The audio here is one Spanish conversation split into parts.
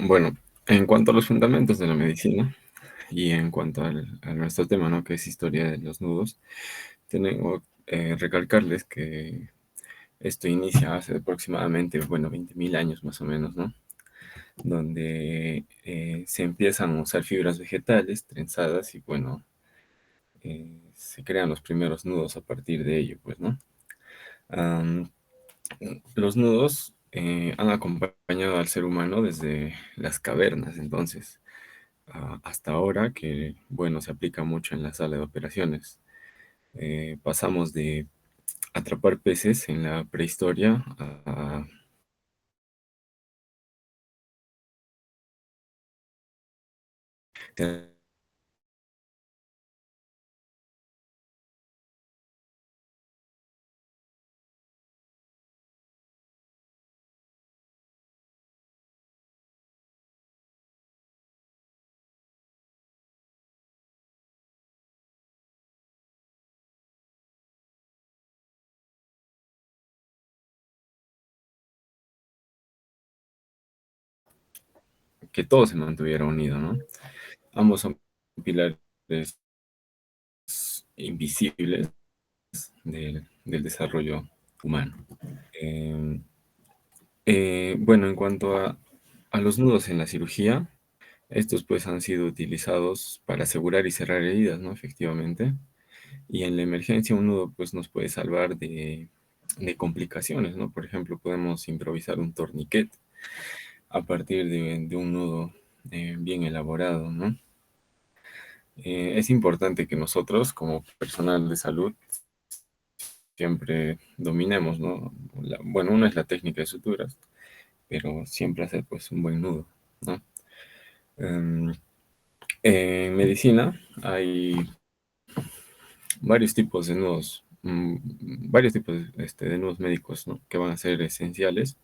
Bueno, en cuanto a los fundamentos de la medicina y en cuanto a nuestro tema, ¿no? Que es historia de los nudos, tengo recalcarles que esto inicia hace aproximadamente, bueno, 20.000 años más o menos, ¿no? Donde se empiezan a usar fibras vegetales trenzadas y, bueno, se crean los primeros nudos a partir de ello, pues, ¿no? Am, los nudos han acompañado al ser humano desde las cavernas, entonces, hasta ahora, que, bueno, se aplica mucho en la sala de operaciones. Pasamos de atrapar peces en la prehistoria a que todo se mantuviera unido, ¿no? Ambos son pilares invisibles del desarrollo humano. Eh, bueno, en cuanto a los nudos en la cirugía, estos pues han sido utilizados para asegurar y cerrar heridas, ¿no? Efectivamente. Y en la emergencia un nudo pues nos puede salvar de complicaciones, ¿no? Por ejemplo, podemos improvisar un torniquete a partir de un nudo bien elaborado, ¿no? Es importante que nosotros, como personal de salud, siempre dominemos, ¿no? Bueno, una es la técnica de suturas, pero siempre hacer pues un buen nudo, ¿no? Em, en medicina hay varios tipos de nudos, varios tipos de nudos médicos, ¿no? Que van a ser esenciales.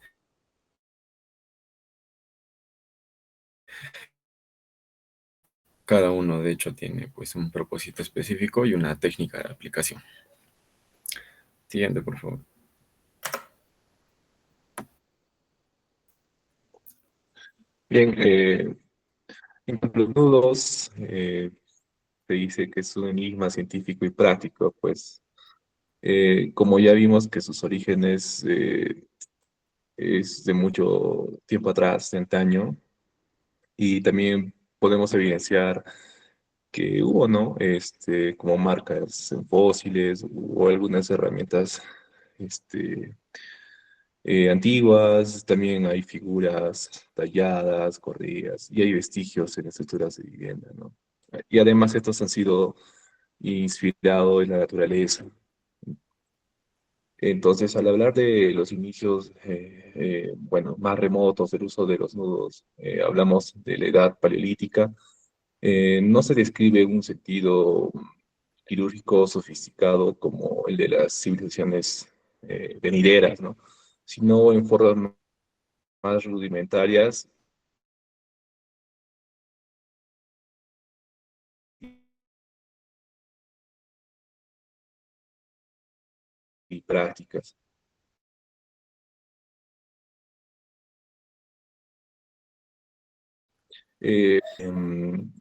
Cada uno, de hecho, tiene pues un propósito específico y una técnica de aplicación. Siguiente, por favor. Bien, en cuanto a los nudos, se dice que es un enigma científico y práctico, pues como ya vimos que sus orígenes es de mucho tiempo atrás, de antaño, y también podemos evidenciar que hubo, ¿no? Como marcas en fósiles o algunas herramientas antiguas, también hay figuras talladas, correas, y hay vestigios en estructuras de vivienda, ¿no? Y además estos han sido inspirados en la naturaleza. Entonces, al hablar de los inicios, bueno, más remotos del uso de los nudos, hablamos de la edad paleolítica. No se describe un sentido quirúrgico sofisticado como el de las civilizaciones venideras, ¿no? Sino en formas más rudimentarias y prácticas.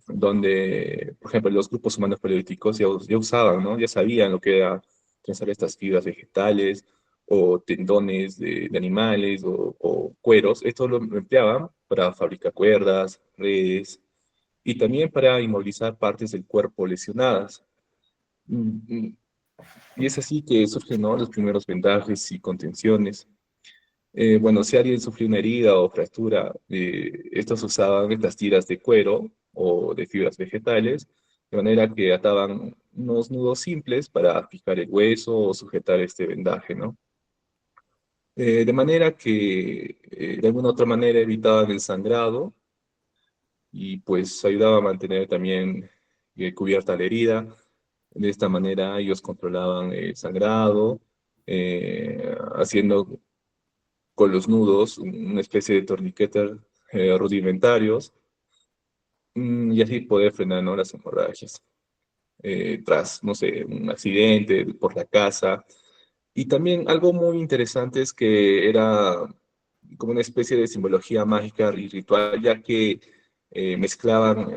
Donde, por ejemplo, los grupos humanos paleolíticos ya usaban, ¿no? Ya sabían lo que era trenzar estas fibras vegetales o tendones de animales o cueros. Esto lo empleaban para fabricar cuerdas, redes y también para inmovilizar partes del cuerpo lesionadas. Mm, mm, Y es así que surgen, ¿no? Los primeros vendajes y contenciones. Bueno, si alguien sufrió una herida o fractura, estos usaban estas tiras de cuero o de fibras vegetales, de manera que ataban unos nudos simples para fijar el hueso o sujetar este vendaje, ¿no? De manera que de alguna otra manera evitaban el sangrado y pues ayudaba a mantener también cubierta la herida. De esta manera ellos controlaban el sangrado, haciendo con los nudos, una especie de torniquetes rudimentarios, y así poder frenar, ¿no? Las hemorragias tras, no sé, un accidente por la casa. Y también algo muy interesante es que era como una especie de simbología mágica y ritual, ya que mezclaban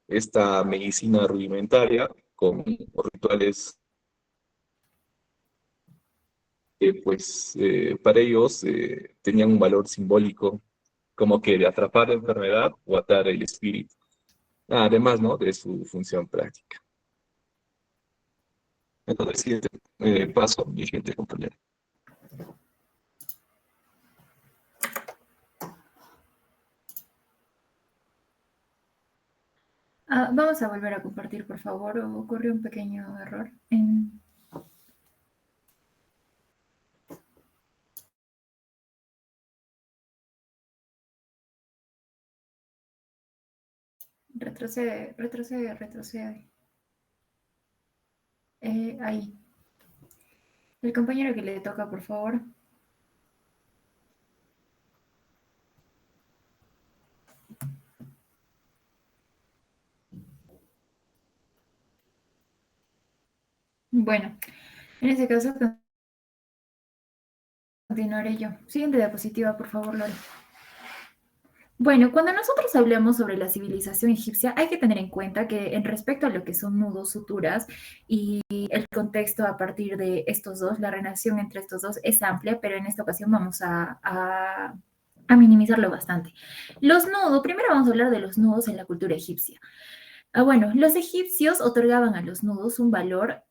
esta medicina rudimentaria con rituales que pues para ellos tenían un valor simbólico, como que de atrapar la enfermedad o atar el espíritu, además, ¿no?, de su función práctica. Entonces, siguiente paso, mi siguiente compañero. Vamos a volver a compartir, por favor. Ocurrió un pequeño error. Retrocede, retrocede, retrocede. Ahí. El compañero que le toca, por favor. Bueno, en ese caso continuaré yo. Siguiente diapositiva, por favor, Lore. Bueno, cuando nosotros hablamos sobre la civilización egipcia, hay que tener en cuenta que en respecto a lo que son nudos, suturas y el contexto a partir de estos dos, la relación entre estos dos es amplia, pero en esta ocasión vamos a minimizarlo bastante. Los nudos, primero vamos a hablar de los nudos en la cultura egipcia. Bueno, los egipcios otorgaban a los nudos un valor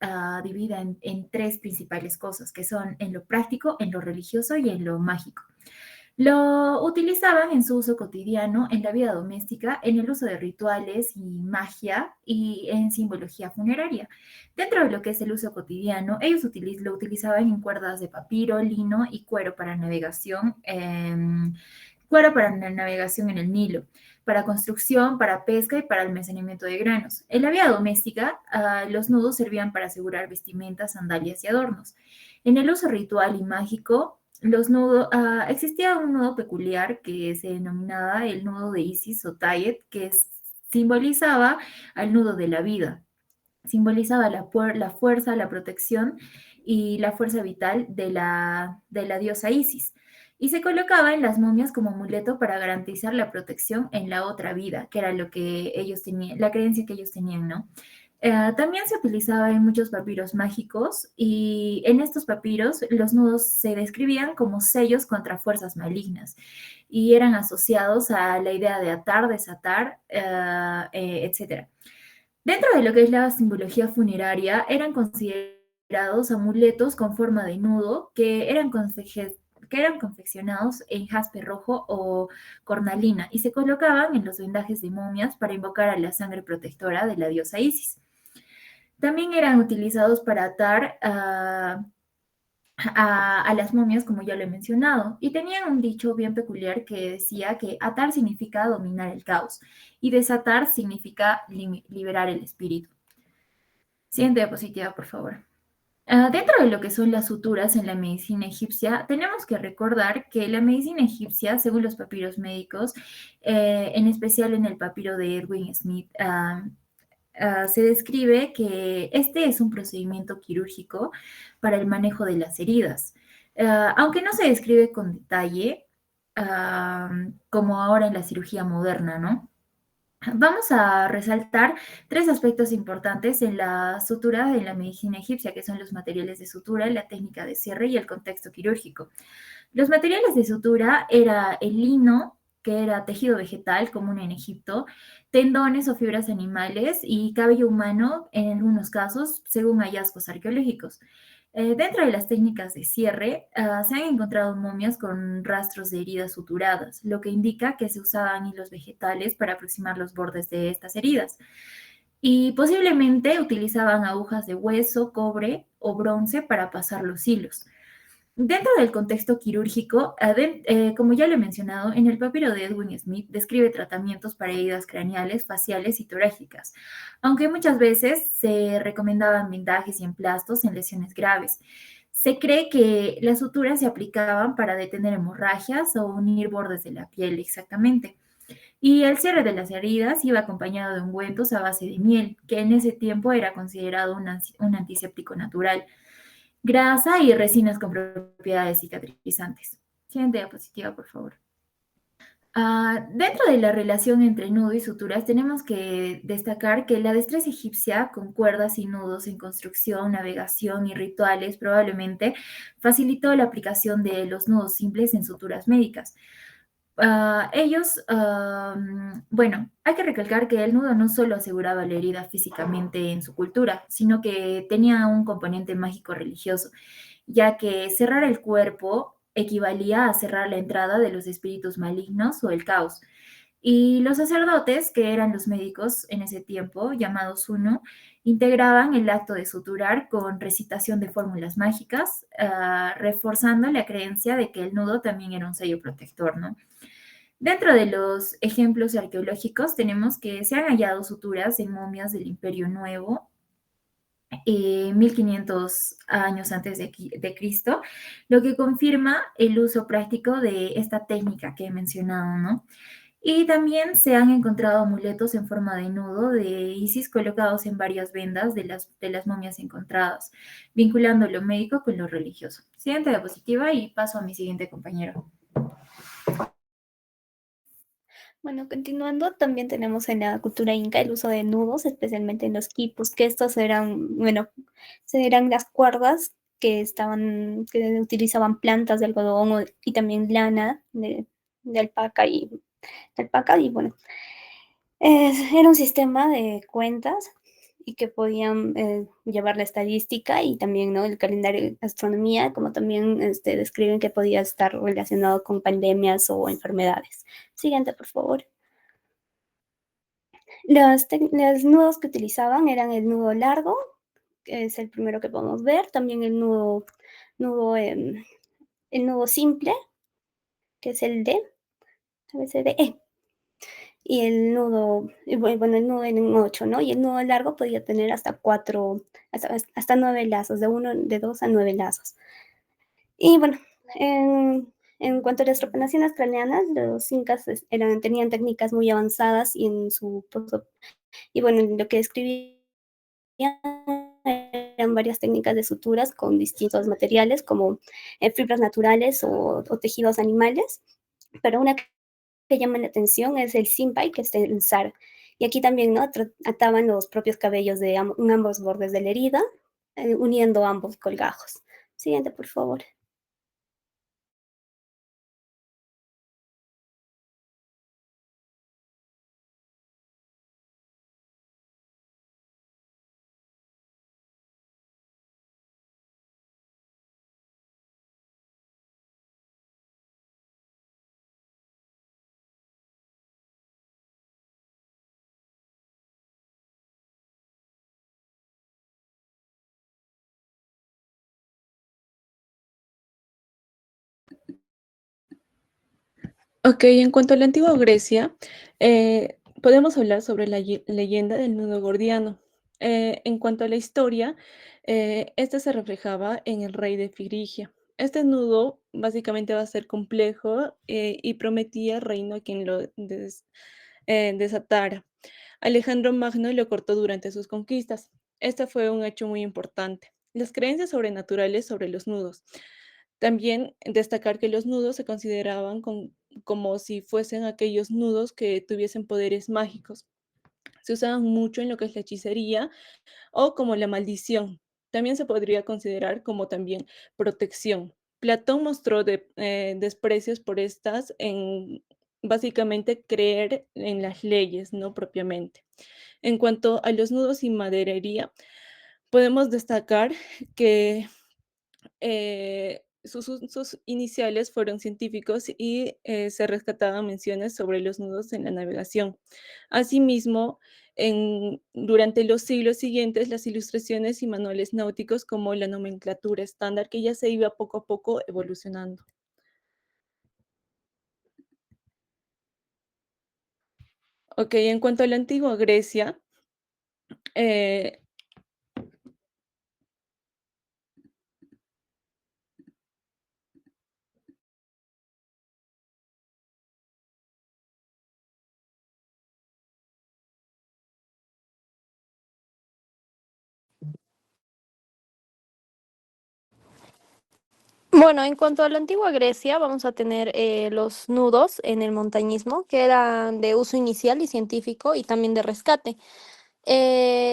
dividido en tres principales cosas, que son en lo práctico, en lo religioso y en lo mágico. Lo utilizaban en su uso cotidiano, en la vida doméstica, en el uso de rituales y magia y en simbología funeraria. Dentro de lo que es el uso cotidiano, ellos lo utilizaban en cuerdas de papiro, lino y cuero para la navegación en el Nilo, para construcción, para pesca y para almacenamiento de granos. En la vida doméstica, los nudos servían para asegurar vestimentas, sandalias y adornos. En el uso ritual y mágico, existía un nudo peculiar que se denominaba el nudo de Isis o Tayet, que simbolizaba al nudo de la vida. Simbolizaba la fuerza, la protección y la fuerza vital de la diosa Isis. Y se colocaba en las momias como amuleto para garantizar la protección en la otra vida, que era lo que ellos tenían, la creencia que ellos tenían, ¿no? También se utilizaba en muchos papiros mágicos y en estos papiros los nudos se describían como sellos contra fuerzas malignas y eran asociados a la idea de atar, desatar, etc. Dentro de lo que es la simbología funeraria, eran considerados amuletos con forma de nudo que eran confeccionados en jaspe rojo o cornalina y se colocaban en los vendajes de momias para invocar a la sangre protectora de la diosa Isis. También eran utilizados para atar a las momias, como ya lo he mencionado, y tenían un dicho bien peculiar que decía que atar significa dominar el caos y desatar significa liberar el espíritu. Siguiente diapositiva, por favor. Dentro de lo que son las suturas en la medicina egipcia, tenemos que recordar que la medicina egipcia, según los papiros médicos, en especial en el papiro de Edwin Smith, se describe que este es un procedimiento quirúrgico para el manejo de las heridas. Aunque no se describe con detalle, como ahora en la cirugía moderna, ¿no? Vamos a resaltar tres aspectos importantes en la sutura de la medicina egipcia, que son los materiales de sutura, la técnica de cierre y el contexto quirúrgico. Los materiales de sutura era el lino, que era tejido vegetal común en Egipto, tendones o fibras animales y cabello humano en algunos casos, según hallazgos arqueológicos. Dentro de las técnicas de cierre, se han encontrado momias con rastros de heridas suturadas, lo que indica que se usaban hilos vegetales para aproximar los bordes de estas heridas. Y posiblemente utilizaban agujas de hueso, cobre o bronce para pasar los hilos. Dentro del contexto quirúrgico, como ya lo he mencionado, en el papiro de Edwin Smith describe tratamientos para heridas craneales, faciales y torácicas, aunque muchas veces se recomendaban vendajes y emplastos en lesiones graves. Se cree que las suturas se aplicaban para detener hemorragias o unir bordes de la piel exactamente. Y el cierre de las heridas iba acompañado de ungüentos a base de miel, que en ese tiempo era considerado un antiséptico natural, grasa y resinas con propiedades cicatrizantes. Siguiente diapositiva, por favor. Dentro de la relación entre nudo y suturas, tenemos que destacar que la destreza egipcia con cuerdas y nudos en construcción, navegación y rituales probablemente facilitó la aplicación de los nudos simples en suturas médicas. Bueno, hay que recalcar que el nudo no solo aseguraba la herida físicamente en su cultura, sino que tenía un componente mágico religioso, ya que cerrar el cuerpo equivalía a cerrar la entrada de los espíritus malignos o el caos. Y los sacerdotes, que eran los médicos en ese tiempo, llamados uno, integraban el acto de suturar con recitación de fórmulas mágicas, reforzando la creencia de que el nudo también era un sello protector, ¿no? Dentro de los ejemplos arqueológicos tenemos que se han hallado suturas en momias del Imperio Nuevo, 1500 años antes de Cristo, lo que confirma el uso práctico de esta técnica que he mencionado, ¿no? Y también se han encontrado amuletos en forma de nudo de Isis colocados en varias vendas de las momias encontradas, vinculando lo médico con lo religioso. Siguiente diapositiva y paso a mi siguiente compañero. Bueno, continuando, también tenemos en la cultura inca el uso de nudos, especialmente en los quipus, que estos eran, bueno, eran las cuerdas que utilizaban plantas de algodón y también lana de alpaca y bueno, era un sistema de cuentas y que podían llevar la estadística y también, ¿no?, el calendario de astronomía, como también describen que podía estar relacionado con pandemias o enfermedades. Siguiente, por favor. Los nudos que utilizaban eran el nudo largo, que es el primero que podemos ver, también nudo, em, el nudo simple, que es el D, a veces de E, y el nudo en 8, ¿no? Y el nudo largo podía tener hasta 9 lazos, de 2 a 9 lazos. Y bueno, en cuanto a las trepanaciones craneanas, los incas tenían técnicas muy avanzadas y bueno, lo que describían eran varias técnicas de suturas con distintos materiales como fibras naturales o tejidos animales, pero una que llama la atención es el simpai, que es el zar. Y aquí también, ¿no?, ataban los propios cabellos en ambos bordes de la herida, uniendo ambos colgajos. Siguiente, por favor. Ok, en cuanto a la antigua Grecia, podemos hablar sobre la leyenda del nudo gordiano. En cuanto a la historia, este se reflejaba en el rey de Frigia. Este nudo básicamente va a ser complejo y prometía reino a quien lo desatara. Alejandro Magno lo cortó durante sus conquistas. Este fue un hecho muy importante. Las creencias sobrenaturales sobre los nudos. También destacar que los nudos se consideraban como si fuesen aquellos nudos que tuviesen poderes mágicos. Se usaban mucho en lo que es la hechicería o como la maldición. También se podría considerar como también protección. Platón mostró desprecios por estas en básicamente creer en las leyes, no propiamente. En cuanto a los nudos y maderería, podemos destacar que sus usos iniciales fueron científicos y se rescataban menciones sobre los nudos en la navegación. Asimismo, durante los siglos siguientes, las ilustraciones y manuales náuticos como la nomenclatura estándar que ya se iba poco a poco evolucionando. Ok, en cuanto a la antigua Grecia, eh, Bueno, en cuanto a la antigua Grecia, vamos a tener los nudos en el montañismo, que eran de uso inicial y científico y también de rescate.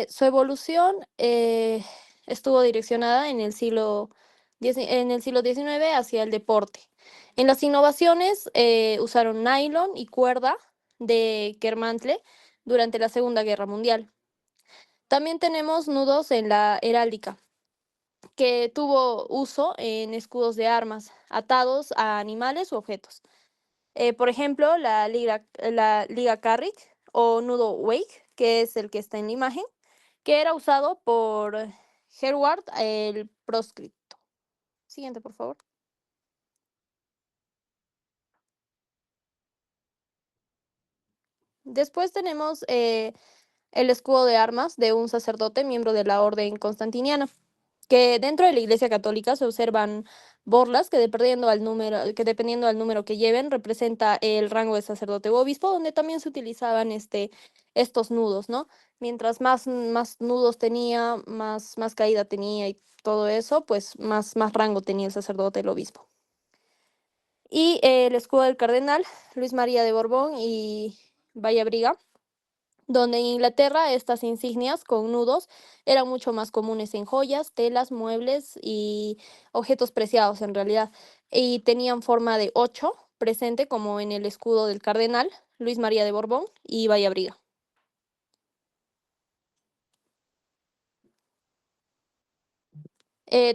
Su evolución estuvo direccionada en el siglo XIX hacia el deporte. En las innovaciones usaron nylon y cuerda de Kermantle durante la Segunda Guerra Mundial. También tenemos nudos en la heráldica, que tuvo uso en escudos de armas, atados a animales u objetos. Por ejemplo, la liga Carrick o nudo Wake, que es el que está en la imagen, que era usado por Herward el proscripto. Siguiente, por favor. Después tenemos el escudo de armas de un sacerdote miembro de la orden constantiniana, que dentro de la Iglesia Católica se observan borlas que dependiendo al número que lleven representa el rango de sacerdote u obispo, donde también se utilizaban estos nudos, ¿no? Mientras más nudos tenía, más caída tenía y todo eso, pues más rango tenía el sacerdote, el obispo. Y el escudo del cardenal, Luis María de Borbón y Vallabriga, donde en Inglaterra estas insignias con nudos eran mucho más comunes en joyas, telas, muebles y objetos preciados en realidad, y tenían forma de 8 presente como en el escudo del cardenal Luis María de Borbón y Vallabriga.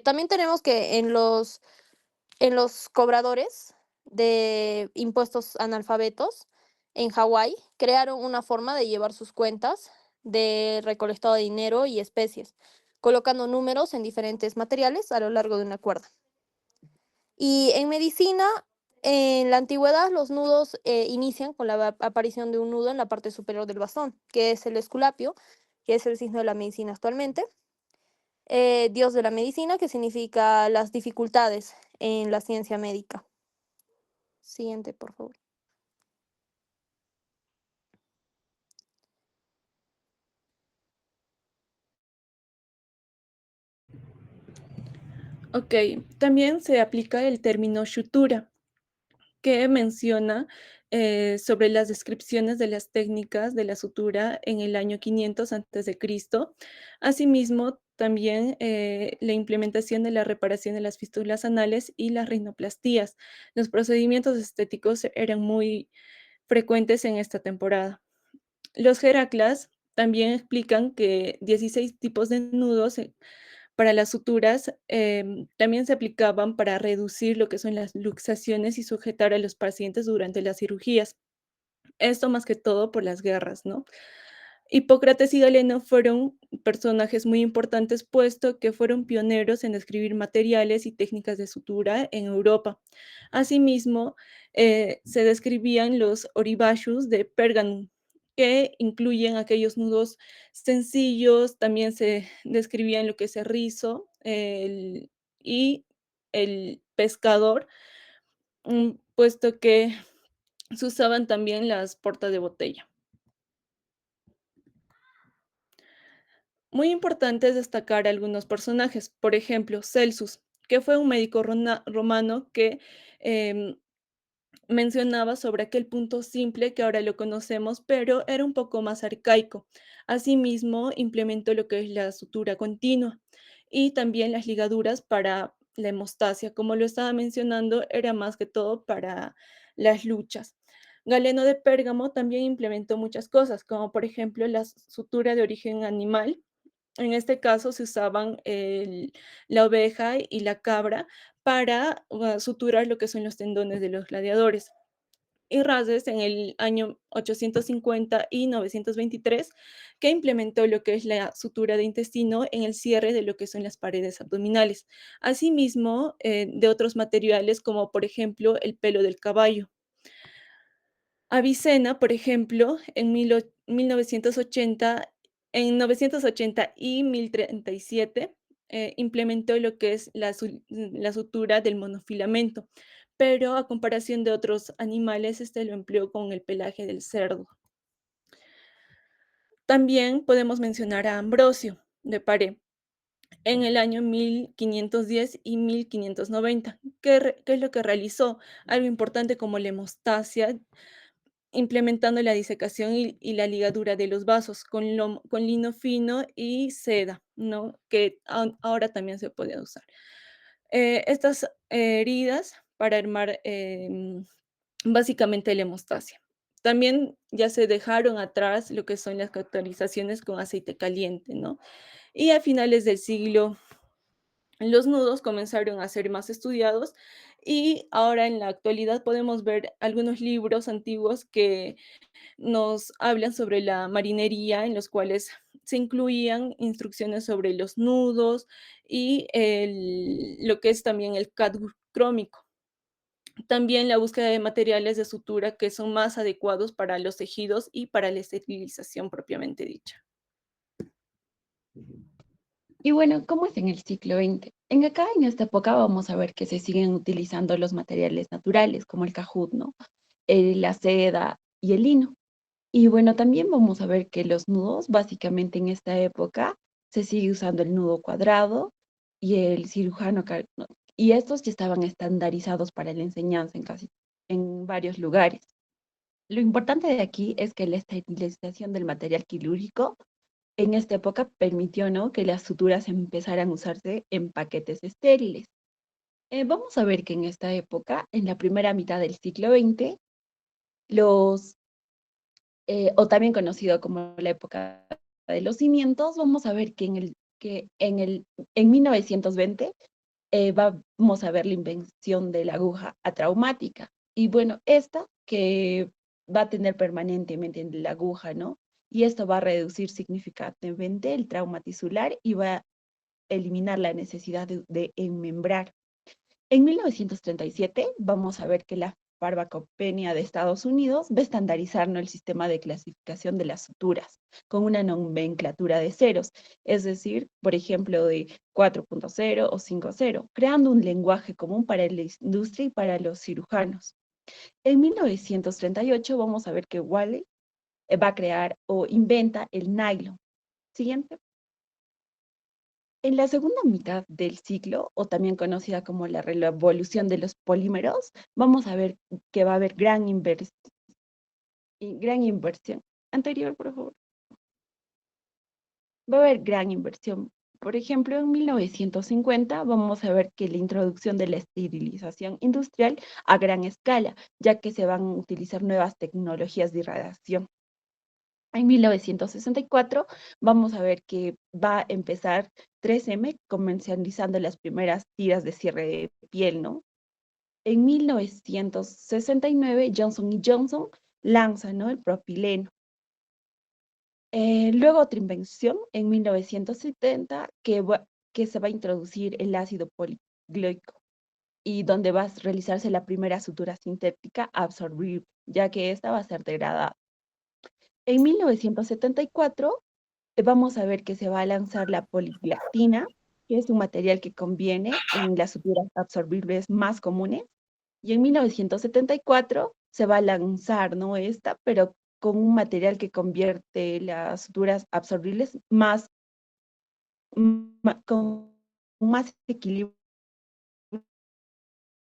También tenemos que en los cobradores de impuestos analfabetos en Hawái crearon una forma de llevar sus cuentas de recolectado de dinero y especies, colocando números en diferentes materiales a lo largo de una cuerda. Y en medicina, en la antigüedad, los nudos inician con la aparición de un nudo en la parte superior del bastón, que es el esculapio, que es el signo de la medicina actualmente. Dios de la medicina, que significa las dificultades en la ciencia médica. Siguiente, por favor. Ok, también se aplica el término sutura, que menciona sobre las descripciones de las técnicas de la sutura en el año 500 antes de Cristo. Asimismo, también la implementación de la reparación de las fístulas anales y las rinoplastías. Los procedimientos estéticos eran muy frecuentes en esta temporada. Los Heraclas también explican que 16 tipos de nudos para las suturas también se aplicaban para reducir lo que son las luxaciones y sujetar a los pacientes durante las cirugías. Esto más que todo por las guerras, ¿no? Hipócrates y Galeno fueron personajes muy importantes, puesto que fueron pioneros en describir materiales y técnicas de sutura en Europa. Asimismo, se describían los oribachus de Pergamum, que incluyen aquellos nudos sencillos, también se describían lo que es el rizo y el pescador, puesto que se usaban también las portas de botella. Muy importante es destacar algunos personajes, por ejemplo, Celsus, que fue un médico romano que em, mencionaba sobre aquel punto simple que ahora lo conocemos, pero era un poco más arcaico. Asimismo, implementó lo que es la sutura continua y también las ligaduras para la hemostasia. Como lo estaba mencionando, era más que todo para las luchas. Galeno de Pérgamo también implementó muchas cosas, como por ejemplo la sutura de origen animal. En este caso se usaban la oveja y la cabra para suturar lo que son los tendones de los gladiadores. Y Rhazes en el año 850 y 923, que implementó lo que es la sutura de intestino en el cierre de lo que son las paredes abdominales. Asimismo, de otros materiales como por ejemplo el pelo del caballo. Avicena, por ejemplo, en 1980, en 980 y 1037, implementó lo que es la sutura del monofilamento, pero a comparación de otros animales, este lo empleó con el pelaje del cerdo. También podemos mencionar a Ambrosio de Paré, en el año 1510 y 1590. ¿Qué es lo que realizó? Algo importante como la hemostasia, implementando la disecación y la ligadura de los vasos con lino fino y seda, ¿no? Que ahora también se puede usar. Estas heridas para armar básicamente la hemostasia. También ya se dejaron atrás lo que son las cauterizaciones con aceite caliente, ¿no? Y a finales del siglo los nudos comenzaron a ser más estudiados y ahora en la actualidad podemos ver algunos libros antiguos que nos hablan sobre la marinería, en los cuales se incluían instrucciones sobre los nudos y lo que es también el cálculo crómico. También la búsqueda de materiales de sutura que son más adecuados para los tejidos y para la esterilización propiamente dicha. Y bueno, ¿cómo es en el siglo XX? En esta época, vamos a ver que se siguen utilizando los materiales naturales, como el cajut, ¿no? La seda y el lino. Y bueno, también vamos a ver que los nudos, básicamente en esta época, se sigue usando el nudo cuadrado y el cirujano, ¿no? Y estos ya estaban estandarizados para la enseñanza en varios lugares. Lo importante de aquí es que la esterilización del material quirúrgico en esta época permitió, ¿no?, que las suturas empezaran a usarse en paquetes estériles. Vamos a ver que en esta época, en la primera mitad del siglo XX, los, o también conocido como la época de los cimientos, vamos a ver en 1920 vamos a ver la invención de la aguja atraumática. Y bueno, esta que va a tener permanentemente en la aguja, ¿no? Y esto va a reducir significativamente el trauma tisular y va a eliminar la necesidad de enmembrar. En 1937 vamos a ver que la farmacopenia de Estados Unidos va a estandarizar, ¿no?, el sistema de clasificación de las suturas con una nomenclatura de ceros, es decir, por ejemplo, de 4.0 o 5.0, creando un lenguaje común para la industria y para los cirujanos. En 1938 vamos a ver que Wally va a crear o inventa el nylon. Siguiente. En la segunda mitad del siglo, o también conocida como la revolución de los polímeros, vamos a ver que va a haber gran inversión. Anterior, por favor. Va a haber gran inversión. Por ejemplo, en 1950 vamos a ver que la introducción de la esterilización industrial a gran escala, ya que se van a utilizar nuevas tecnologías de irradiación. En 1964 vamos a ver que va a empezar 3M comercializando las primeras tiras de cierre de piel, ¿no? En 1969 Johnson Johnson lanza, ¿no?, el propileno. Luego otra invención en 1970 que se va a introducir el ácido poligloico y donde va a realizarse la primera sutura sintética absorbible, ya que esta va a ser degradada. En 1974 vamos a ver que se va a lanzar la poliglactina, que es un material que conviene en las suturas absorbibles más comunes. Y en 1974 se va a lanzar, ¿no?, esta, pero con un material que convierte las suturas absorbibles con más equilibrio.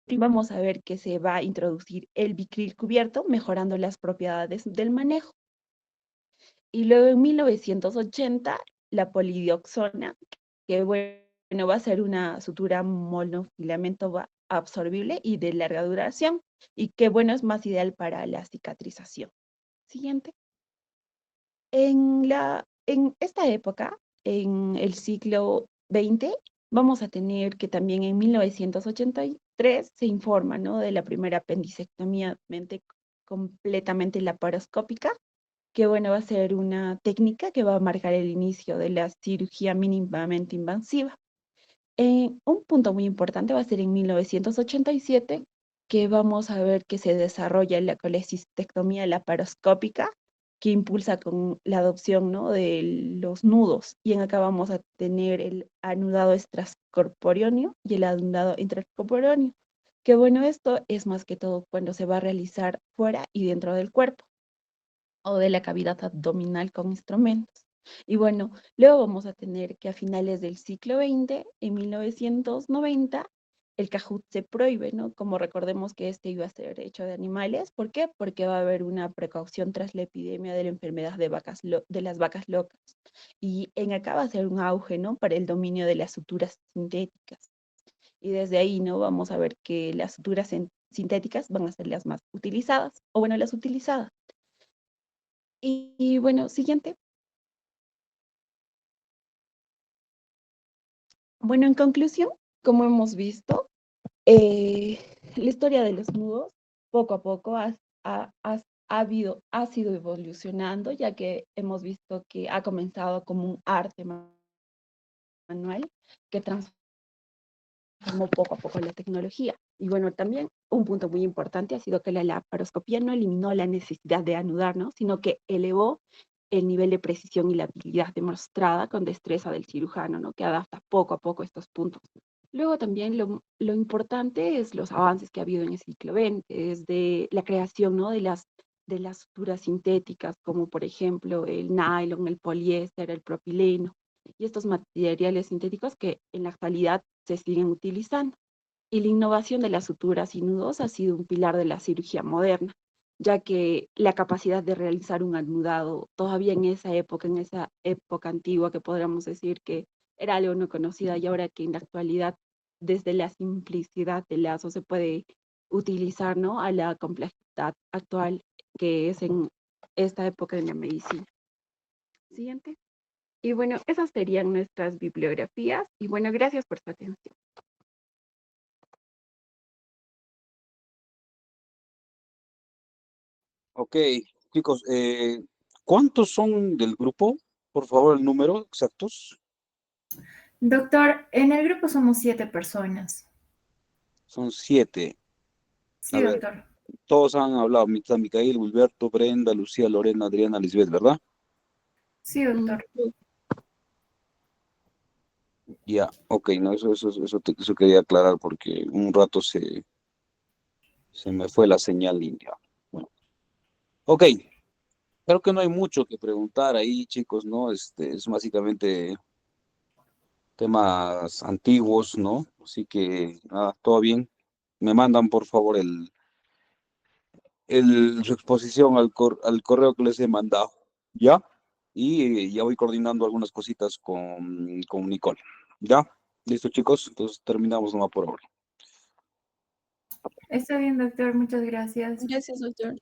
Y vamos a ver que se va a introducir el bicril cubierto, mejorando las propiedades del manejo. Y luego en 1980, la polidioxona, que bueno, va a ser una sutura monofilamento absorbible y de larga duración, y que bueno, es más ideal para la cicatrización. Siguiente. En esta época, en el siglo XX, vamos a tener que también en 1983 se informa, ¿no?, de la primera apendicectomía completamente laparoscópica, que bueno, va a ser una técnica que va a marcar el inicio de la cirugía mínimamente invasiva. Un punto muy importante va a ser en 1987, que vamos a ver que se desarrolla la colecistectomía laparoscópica, que impulsa con la adopción, ¿no?, de los nudos. Y en acá vamos a tener el anudado extracorpóreo y el anudado intracorpóreo. Que bueno, esto es más que todo cuando se va a realizar fuera y dentro del cuerpo o de la cavidad abdominal con instrumentos. Y bueno, luego vamos a tener que a finales del siglo XX, en 1990, el Cajut se prohíbe, ¿no? Como recordemos que este iba a ser hecho de animales. ¿Por qué? Porque va a haber una precaución tras la epidemia de la enfermedad de las vacas locas. Y en acá va a ser un auge, ¿no? Para el dominio de las suturas sintéticas. Y desde ahí, ¿no? Vamos a ver que las suturas sintéticas van a ser las más utilizadas, o bueno, las utilizadas. Y bueno, siguiente. Bueno, en conclusión, como hemos visto, la historia de los nudos poco a poco ha sido evolucionando, ya que hemos visto que ha comenzado como un arte manual que transformó poco a poco la tecnología. Y bueno, también un punto muy importante ha sido que la laparoscopía no eliminó la necesidad de anudar, ¿no? Sino que elevó el nivel de precisión y la habilidad demostrada con destreza del cirujano, ¿no? Que adapta poco a poco estos puntos. Luego también lo importante es los avances que ha habido en el siglo XX, desde la creación, ¿no? de las suturas sintéticas, como por ejemplo el nylon, el poliéster, el propileno, y estos materiales sintéticos que en la actualidad se siguen utilizando. Y la innovación de las suturas y nudos ha sido un pilar de la cirugía moderna, ya que la capacidad de realizar un anudado todavía en esa época antigua, que podríamos decir que era algo no conocida, y ahora que en la actualidad, desde la simplicidad del lazo, se puede utilizar, ¿no? A la complejidad actual que es en esta época de la medicina. Siguiente. Y bueno, esas serían nuestras bibliografías. Y bueno, gracias por su atención. Ok, chicos, ¿cuántos son del grupo? Por favor, el número exactos. Doctor, en el grupo somos 7 personas. Son 7. A Sí, ver, doctor. todos han hablado. Está Micael, Wilberto, Brenda, Lucía, Lorena, Adriana, Lisbeth, ¿verdad? Sí, doctor. Ya, ok, no, eso quería aclarar porque un rato se me fue la señal india. Bueno, ok, creo que no hay mucho que preguntar ahí, chicos, ¿no? Es básicamente temas antiguos, ¿no? Así que, nada, todo bien. Me mandan, por favor, su exposición al correo que les he mandado, ¿ya? Y ya voy coordinando algunas cositas con Nicole, ¿ya? Listo, chicos, entonces terminamos nomás por ahora. Está bien, doctor. Muchas gracias. Gracias, doctor.